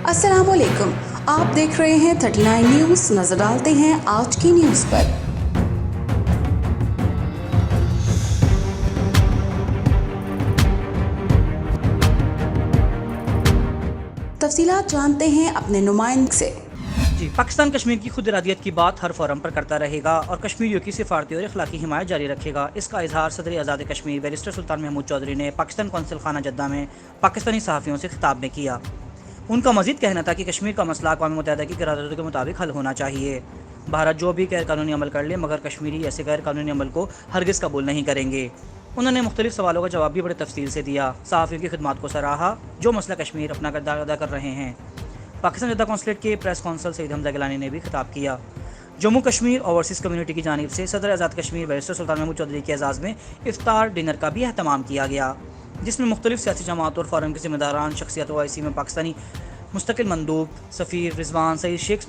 अस्सलाम वालेकुम, आप देख रहे हैं 39 न्यूज़। नजर डालते हैं आज की न्यूज़ पर। तफसीलात जानते हैं अपने नुमाइंदे से। जी, पाकिस्तान कश्मीर की खुद इरादियत की बात हर फोरम पर करता रहेगा और कश्मीरियों की सिफारती और अखलाकी हिमायत जारी रखेगा। इसका इजहार सदर आज़ाद कश्मीर बैरिस्टर सुल्तान महमूद चौधरी ने पाकिस्तान कौंसल खाना जद्दा में पाकिस्तानी सहाफ़ियों से खिताब में किया। उनका मज़ीद कहना था कि कश्मीर का मसला अक़वाम मुत्तहिदा की करारदादों के मुताबिक हल होना चाहिए। भारत जो भी गैर कानूनी अमल कर ले मगर कश्मीरी ऐसे गैर कानूनी अमल को हरगिज़ कबूल नहीं करेंगे। उन्होंने मुख्तलिफ सवालों का जवाब भी बड़े तफसील से दिया। सहाफ़ियों की खिदमत को सराहा जो मसला कश्मीर अपना किरदार अदा कर रहे हैं। पाकिस्तान जद्दा कौंसलेट के प्रेस कौंसल सईद हमजा गिलानी ने भी खिताब किया। जम्मू कश्मीर ओवरसीज़ कम्यूनिटी की जानिब से सदर आज़ाद कश्मीर बैरिस्टर सुल्तान महमूद चौधरी के एजाज़ में इफ्तार डिनर का भी अहतमाम किया गया, जिसमें मुख्तलिफ सियासी जमात और फोरम के ज़िम्मेदारान शख्सियत ओआईसी में पाकिस्तानी मुस्तकिल मंदूब सफ़ीर रिजवान सईद शेख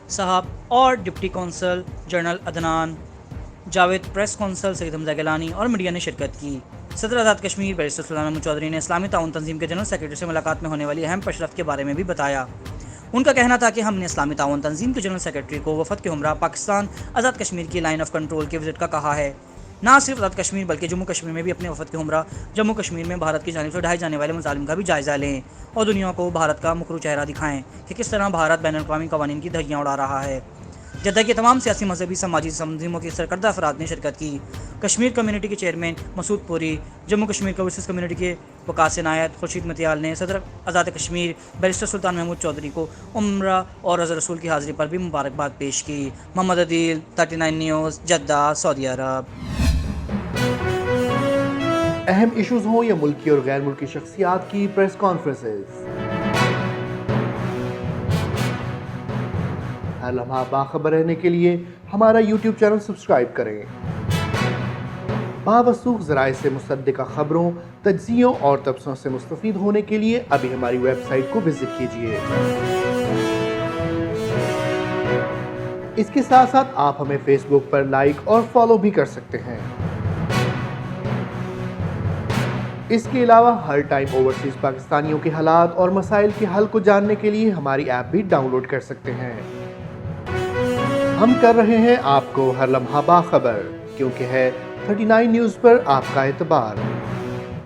साहब और deputy consul general Adnan Javed, press consul Saeed Hamza Gilani और मीडिया ने शिरकत की। सदर आज़ाद कश्मीर बैरिस्टर सुल्तान महमूद चौधरी ने इस्लामी ताउन तंजीम के जनरल सेक्रेटरी से मुलाकात में होने वाली अहम पेशरफ्त के बारे में भी बताया। उनका कहना था कि हमने इस्लामी ताउन तंजीम के जनरल सेक्रेटरी को वफद के हमरा पाकिस्तान आज़ाद कश्मीर की लाइन ऑफ कंट्रोल के विजिट का कहा है। ना सिर्फ आज़ाद कश्मीर बल्कि जम्मू कश्मीर में भी अपने वफद के हमरा जम्मू कश्मीर में भारत की जानिब से उठाए जाने वाले मज़ालिम का भी जायज़ा लें और दुनिया को भारत का मुखरू चेहरा दिखाएं कि किस तरह भारत बैनुल-अक़वामी क़वानीन की धज्जियाँ उड़ा रहा है। जद्दा के तमाम सियासी मजहबी समाजी तंजीमों के सरकर्दा अफराद ने शिरकत की। कश्मीर कम्यूनिटी के chairman Masood Puri, Jammu Kashmir overseas community के वकास इनायत खुर्शीद मतियाल ने सदर आज़ाद कश्मीर बैरिस्टर सुल्तान महमूद चौधरी को उम्रा और रज़ा रसूल की हाज़िरी पर भी मुबारकबाद पेश की। मोहम्मद अदील, 39 न्यूज़, जद्दा, सऊदी अरब। अहम इशूज़ हों या मुल्की और गैर मुल्की शख्सियात की प्रेस कॉन्फ्रेंसेस, हर लम्हा बाखबर रहने के लिए हमारा यूट्यूब चैनल सब्सक्राइब करें। बावसूख ज़राए से मुसद्दिक़ा खबरों, तज्ज़ियों और तबसरों से मुस्तफ़ीद होने के लिए अभी हमारी वेबसाइट को विजिट कीजिए। इसके साथ साथ आप हमें फेसबुक पर लाइक और फॉलो भी कर सकते हैं। इसके अलावा हर टाइम ओवरसीज़ पाकिस्तानियों के हालात और मसाइल के हल को जानने के लिए हमारी ऐप भी डाउनलोड कर सकते हैं। हम कर रहे हैं आपको हर लम्हा बाखबर, क्योंकि है 39 न्यूज़ पर आपका एतबार।